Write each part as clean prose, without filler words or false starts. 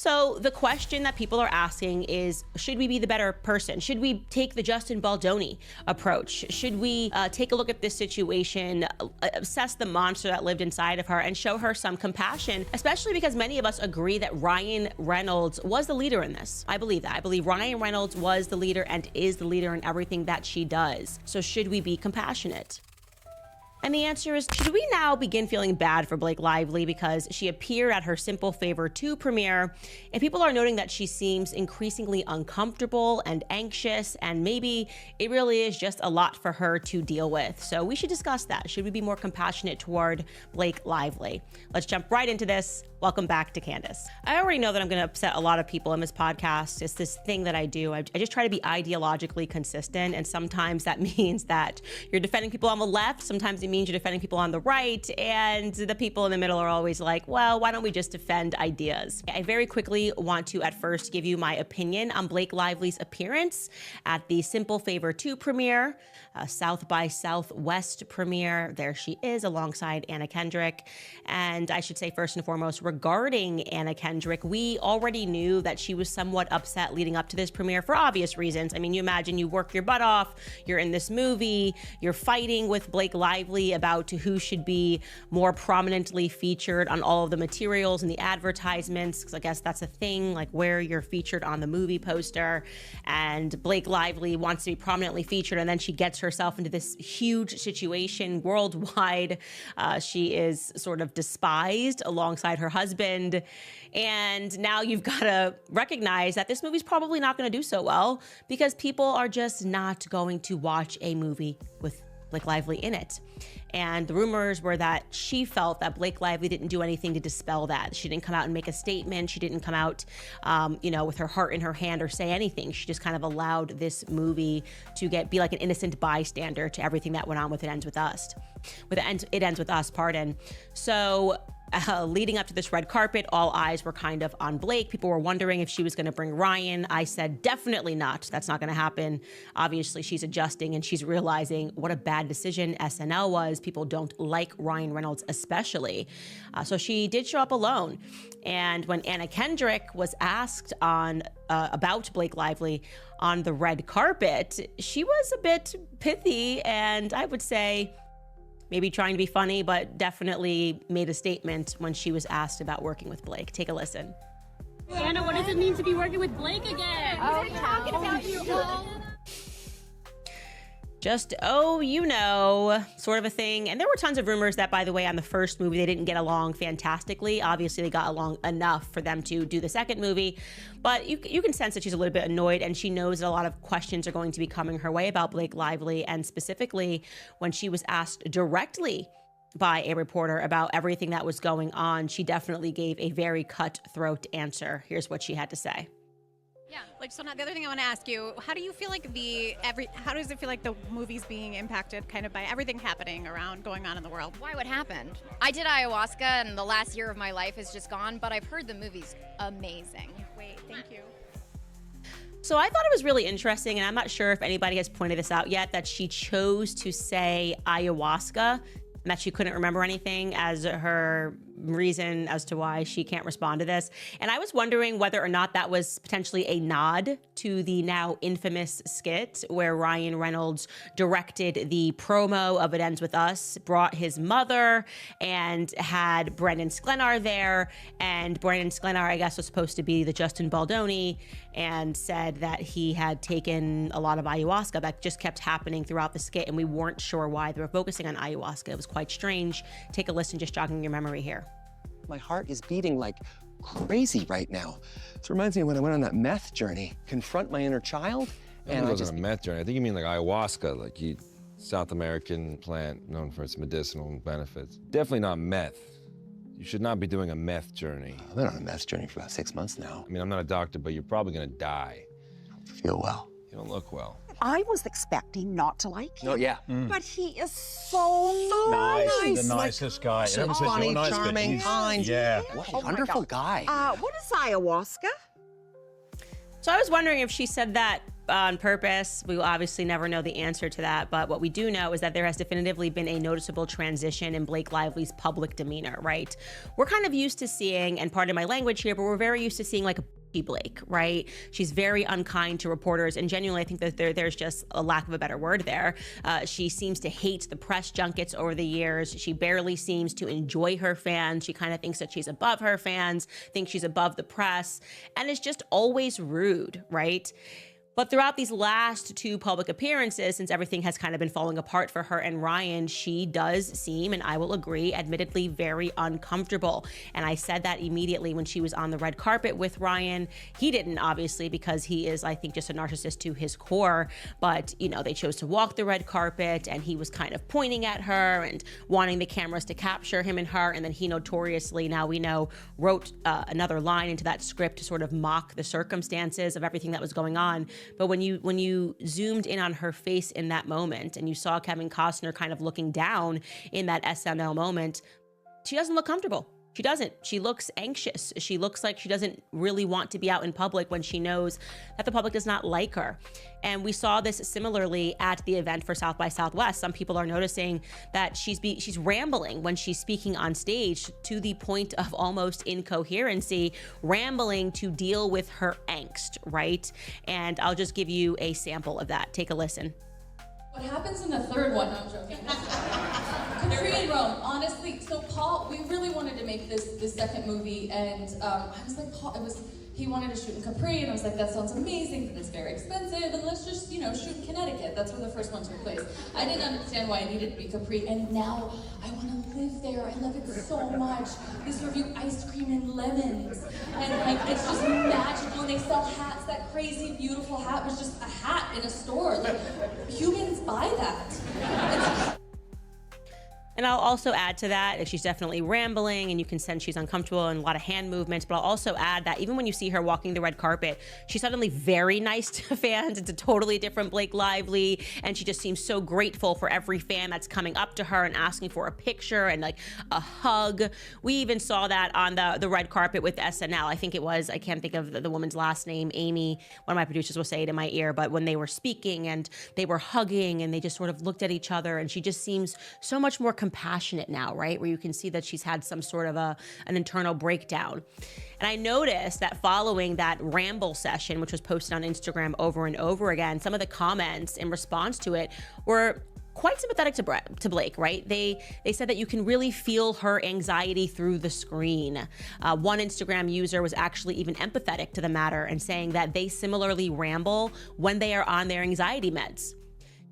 So the question that people are asking is, should we be the better person? Should we take the Justin Baldoni approach? Should we take a look at this situation, assess the monster that lived inside of her, and show her some compassion, especially because many of us agree that Ryan Reynolds was the leader in this. I believe that. I believe Ryan Reynolds was the leader and is the leader in everything that she does. So should we be compassionate? And the answer is, should we now begin feeling bad for Blake Lively because she appeared at her Simple Favor 2 premiere, and people are noting that she seems increasingly uncomfortable and anxious, and maybe it really is just a lot for her to deal with. So we should discuss that. Should we be more compassionate toward Blake Lively? Let's jump right into this. Welcome back to Candace. I already know that I'm going to upset a lot of people in this podcast. It's this thing that I do. I just try to be ideologically consistent, and sometimes that means that you're defending people on the left, sometimes it means you're defending people on the right, and the people in the middle are always like, well, why don't we just defend ideas? I very quickly want to at first give you my opinion on Blake Lively's appearance at the Simple Favor 2 premiere, South by Southwest premiere. There she is alongside Anna Kendrick. And I should say first and foremost, regarding Anna Kendrick, we already knew that she was somewhat upset leading up to this premiere for obvious reasons. I mean, you imagine you work your butt off, you're in this movie, you're fighting with Blake Lively about who should be more prominently featured on all of the materials and the advertisements, because I guess that's a thing, like where you're featured on the movie poster. And Blake Lively wants to be prominently featured, and then she gets herself into this huge situation worldwide. She is sort of despised alongside her husband. And now you've got to recognize that this movie's probably not going to do so well because people are just not going to watch a movie with Blake Lively in it. And the rumors were that she felt that Blake Lively didn't do anything to dispel that. She didn't come out and make a statement. She didn't come out, with her heart in her hand or say anything. She just kind of allowed this movie to be like an innocent bystander to everything that went on with It Ends With Us. It Ends With Us, pardon. So leading up to this red carpet, all eyes were kind of on Blake. People were wondering if she was going to bring Ryan. I said, definitely not. That's not going to happen. Obviously, she's adjusting and she's realizing what a bad decision SNL was. People don't like Ryan Reynolds, especially. So she did show up alone. And when Anna Kendrick was asked about Blake Lively on the red carpet, she was a bit pithy, and I would say maybe trying to be funny, but definitely made a statement when she was asked about working with Blake. Take a listen. Anna, what does it mean to be working with Blake again? Oh, yeah. Talking about you all. Just, sort of a thing. And there were tons of rumors that, by the way, on the first movie, they didn't get along fantastically. Obviously, they got along enough for them to do the second movie. But you can sense that she's a little bit annoyed, and she knows that a lot of questions are going to be coming her way about Blake Lively. And specifically, when she was asked directly by a reporter about everything that was going on, she definitely gave a very cutthroat answer. Here's what she had to say. Yeah, so now the other thing I want to ask you, how do you feel like how does it feel like the movie's being impacted kind of by everything happening going on in the world? Why, what happened? I did ayahuasca and the last year of my life is just gone, but I've heard the movie's amazing. Wait, thank you. So I thought it was really interesting, and I'm not sure if anybody has pointed this out yet, that she chose to say ayahuasca, and that she couldn't remember anything as her reason as to why she can't respond to this. And I was wondering whether or not that was potentially a nod to the now infamous skit where Ryan Reynolds directed the promo of It Ends With Us, brought his mother, and had Brandon Sklenar there. And Brandon Sklenar, I guess, was supposed to be the Justin Baldoni, and said that he had taken a lot of ayahuasca. That just kept happening throughout the skit, and we weren't sure why they were focusing on ayahuasca. It was quite strange. Take a listen, just jogging your memory here. My heart is beating like crazy right now. This reminds me of when I went on that meth journey, confront my inner child. And it wasn't a meth journey. I think you mean like ayahuasca, like South American plant known for its medicinal benefits. Definitely not meth. You should not be doing a meth journey. I've been on a meth journey for about 6 months now. I mean, I'm not a doctor, but you're probably gonna die. I don't feel well. You don't look well. I was expecting not to like him. Oh, yeah. But he is so nice. The nicest guy. so Everyone says funny, you're nice, but charming, he's- kind. Yeah. What a Oh my wonderful God. guy. What is ayahuasca? So I was wondering if she said that on purpose. We will obviously never know the answer to that, but what we do know is that there has definitively been a noticeable transition in Blake Lively's public demeanor, right? We're kind of used to seeing, and pardon my language here, but we're very used to seeing like a Blake, right? She's very unkind to reporters, and genuinely, I think that there's just a lack of a better word there. She seems to hate the press junkets over the years. She barely seems to enjoy her fans. She kind of thinks that she's above her fans, thinks she's above the press, and is just always rude, right? But throughout these last two public appearances, since everything has kind of been falling apart for her and Ryan, she does seem, and I will agree, admittedly very uncomfortable. And I said that immediately when she was on the red carpet with Ryan. He didn't, obviously, because he is, I think, just a narcissist to his core. But, you know, they chose to walk the red carpet, and he was kind of pointing at her and wanting the cameras to capture him and her. And then he notoriously, now we know, wrote another line into that script to sort of mock the circumstances of everything that was going on. But when you zoomed in on her face in that moment and you saw Kevin Costner kind of looking down in that SNL moment, she doesn't look comfortable. She doesn't. She looks anxious. She looks like she doesn't really want to be out in public when she knows that the public does not like her. And we saw this similarly at the event for South by Southwest. Some people are noticing that she's rambling when she's speaking on stage to the point of almost incoherency, rambling to deal with her angst, right? And I'll just give you a sample of that. Take a listen. What happens in the third one? No, I'm joking. Capri and Rome, honestly. So Paul, we really wanted to make this second movie, and I was like, Paul, he wanted to shoot in Capri, and I was like, that sounds amazing, but it's very expensive, and let's just, shoot in Connecticut. That's where the first one took place. I didn't understand why it needed to be Capri, and now I want to live there. I love it so much. They serve you ice cream and lemons, and like it's just magical. And they sell hats. That crazy, beautiful hat was just a hat in a store. Like humans buy that. And I'll also add to that, she's definitely rambling and you can sense she's uncomfortable and a lot of hand movements, but I'll also add that even when you see her walking the red carpet, she's suddenly very nice to fans. It's a totally different Blake Lively, and she just seems so grateful for every fan that's coming up to her and asking for a picture and like a hug. We even saw that on the red carpet with SNL. I think it was, I can't think of the woman's last name, Amy. One of my producers will say it in my ear, but when they were speaking and they were hugging and they just sort of looked at each other, and she just seems so much more compassionate now, right? Where you can see that she's had some sort of an internal breakdown. And I noticed that following that ramble session, which was posted on Instagram over and over again, some of the comments in response to it were quite sympathetic to Blake, right? They said that you can really feel her anxiety through the screen. One Instagram user was actually even empathetic to the matter and saying that they similarly ramble when they are on their anxiety meds.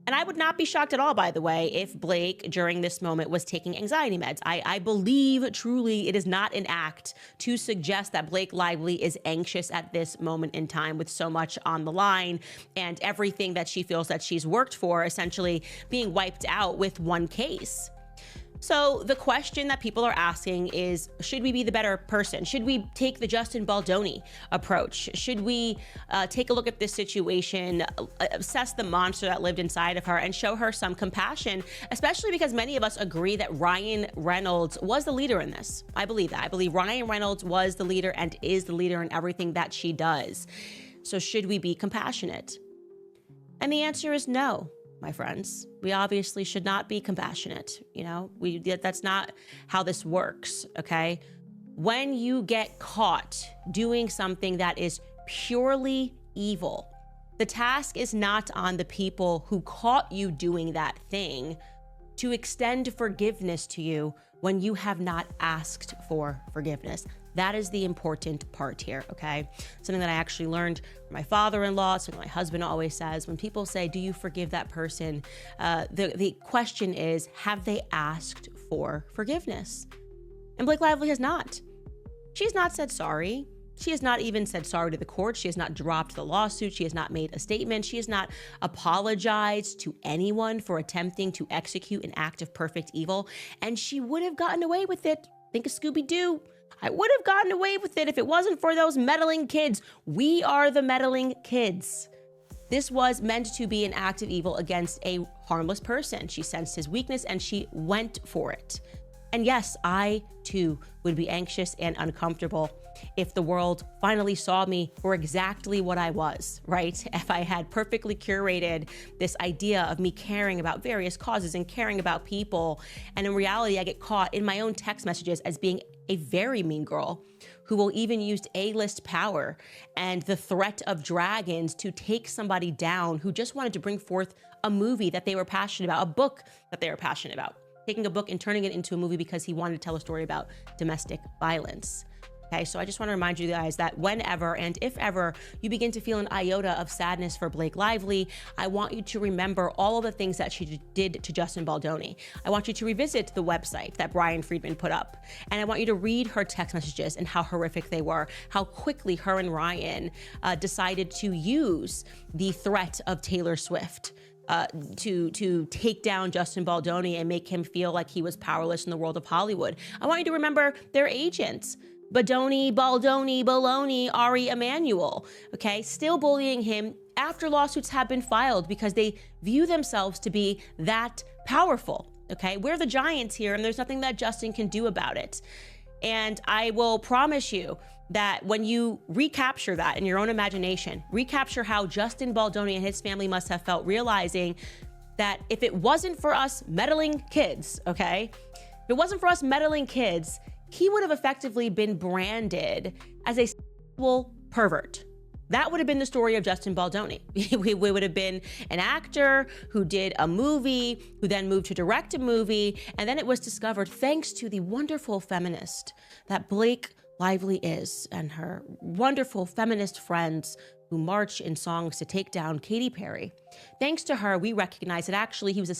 And I would not be shocked at all, by the way, if Blake during this moment was taking anxiety meds. I believe truly it is not an act to suggest that Blake Lively is anxious at this moment in time with so much on the line and everything that she feels that she's worked for essentially being wiped out with one case. So the question that people are asking is, should we be the better person? Should we take the Justin Baldoni approach? Should we take a look at this situation, assess the monster that lived inside of her, and show her some compassion, especially because many of us agree that Ryan Reynolds was the leader in this. I believe that. I believe Ryan Reynolds was the leader and is the leader in everything that she does. So should we be compassionate? And the answer is no. My friends, we obviously should not be compassionate. That's not how this works, okay? When you get caught doing something that is purely evil, the task is not on the people who caught you doing that thing to extend forgiveness to you when you have not asked for forgiveness. That is the important part here, okay? Something that I actually learned from my father-in-law, something my husband always says. When people say, do you forgive that person? The question is, have they asked for forgiveness? And Blake Lively has not. She's not said sorry. She has not even said sorry to the court. She has not dropped the lawsuit. She has not made a statement. She has not apologized to anyone for attempting to execute an act of perfect evil. And she would have gotten away with it. Think of Scooby-Doo. I would have gotten away with it if it wasn't for those meddling kids. We are the meddling kids. This was meant to be an act of evil against a harmless person. She sensed his weakness and she went for it. And yes, I too would be anxious and uncomfortable. if the world finally saw me for exactly what I was, right? If I had perfectly curated this idea of me caring about various causes and caring about people, and in reality, I get caught in my own text messages as being a very mean girl who will even use A-list power and the threat of dragons to take somebody down who just wanted to bring forth a movie that they were passionate about, a book that they were passionate about, taking a book and turning it into a movie because he wanted to tell a story about domestic violence. Okay, so I just want to remind you guys that whenever and if ever you begin to feel an iota of sadness for Blake Lively, I want you to remember all of the things that she did to Justin Baldoni. I want you to revisit the website that Brian Friedman put up. And I want you to read her text messages and how horrific they were, how quickly her and Ryan decided to use the threat of Taylor Swift to take down Justin Baldoni and make him feel like he was powerless in the world of Hollywood. I want you to remember their agents. Baldoni, Baloney, Ari Emanuel, okay? Still bullying him after lawsuits have been filed because they view themselves to be that powerful, okay? We're the giants here, and there's nothing that Justin can do about it. And I will promise you that when you recapture that in your own imagination, recapture how Justin Baldoni and his family must have felt, realizing that if it wasn't for us meddling kids, okay? If it wasn't for us meddling kids, he would have effectively been branded as a sexual pervert. That would have been the story of Justin Baldoni. We would have been an actor who did a movie, who then moved to direct a movie, and then it was discovered, thanks to the wonderful feminist that Blake Lively is and her wonderful feminist friends who march in songs to take down Katy Perry. Thanks to her, we recognize that actually he was a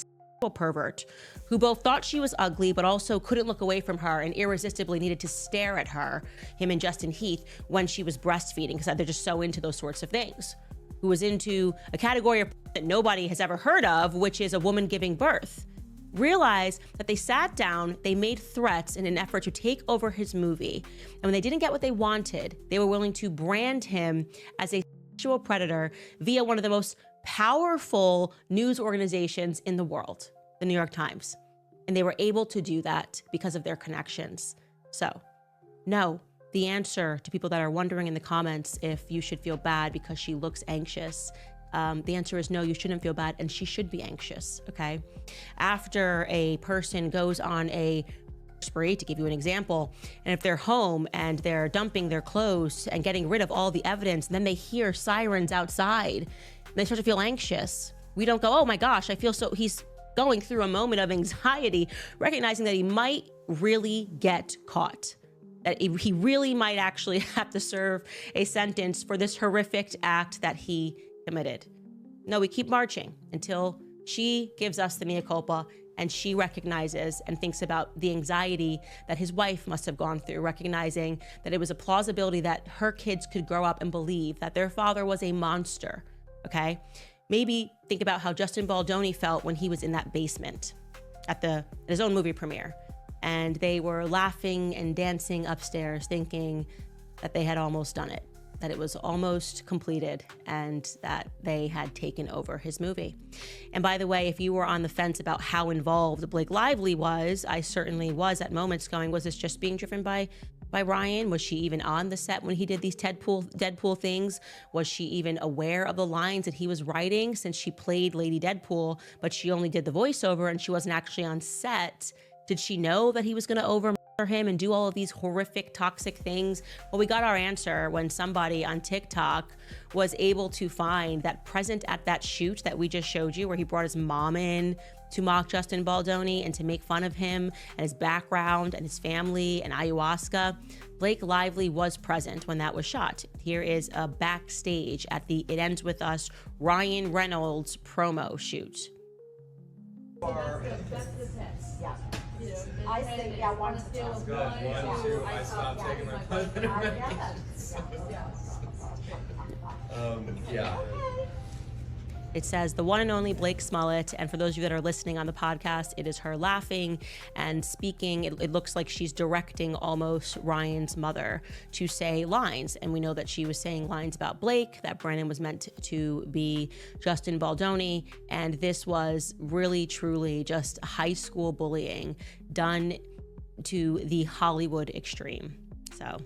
pervert who both thought she was ugly but also couldn't look away from her and irresistibly needed to stare at her, him and Justin Heath, when she was breastfeeding, because they're just so into those sorts of things. Who was into a category that nobody has ever heard of, which is a woman giving birth. Realize that they sat down, they made threats in an effort to take over his movie, and when they didn't get what they wanted, they were willing to brand him as a sexual predator via one of the most powerful news organizations in the world, the New York Times. And they were able to do that because of their connections. So, no, the answer to people that are wondering in the comments if you should feel bad because she looks anxious, the answer is no, you shouldn't feel bad, and she should be anxious, okay? After a person goes on a spree, to give you an example, and if they're home and they're dumping their clothes and getting rid of all the evidence, and then they hear sirens outside, they start to feel anxious. We don't go, oh my gosh, I feel so, he's going through a moment of anxiety, recognizing that he might really get caught, that he really might actually have to serve a sentence for this horrific act that he committed. No, we keep marching until she gives us the mea culpa and she recognizes and thinks about the anxiety that his wife must have gone through, recognizing that it was a plausibility that her kids could grow up and believe that their father was a monster. Okay, maybe think about how Justin Baldoni felt when he was in that basement at his own movie premiere, and they were laughing and dancing upstairs, thinking that they had almost done it, that it was almost completed, and that they had taken over his movie. And by the way, if you were on the fence about how involved Blake Lively was, I certainly was at moments going, was this just being driven by Ryan? Was she even on the set when he did these Deadpool things? Was she even aware of the lines that he was writing, since she played Lady Deadpool, but she only did the voiceover and she wasn't actually on set? Did she know that he was going to over him and do all of these horrific, toxic things? Well, we got our answer when somebody on TikTok was able to find that present at that shoot that we just showed you, where he brought his mom in to mock Justin Baldoni and to make fun of him and his background and his family and ayahuasca. Blake Lively was present when that was shot. Here is a backstage at the It Ends With Us Ryan Reynolds promo shoot. I say, yeah, one to two. One, two, I stopped taking my yeah. It says the one and only Blake Smollett, and for those of you that are listening on the podcast, it is her laughing and speaking. It looks like she's directing almost Ryan's mother to say lines, and we know that she was saying lines about Blake, that Brandon was meant to be Justin Baldoni, and this was really, truly just high school bullying done to the Hollywood extreme. So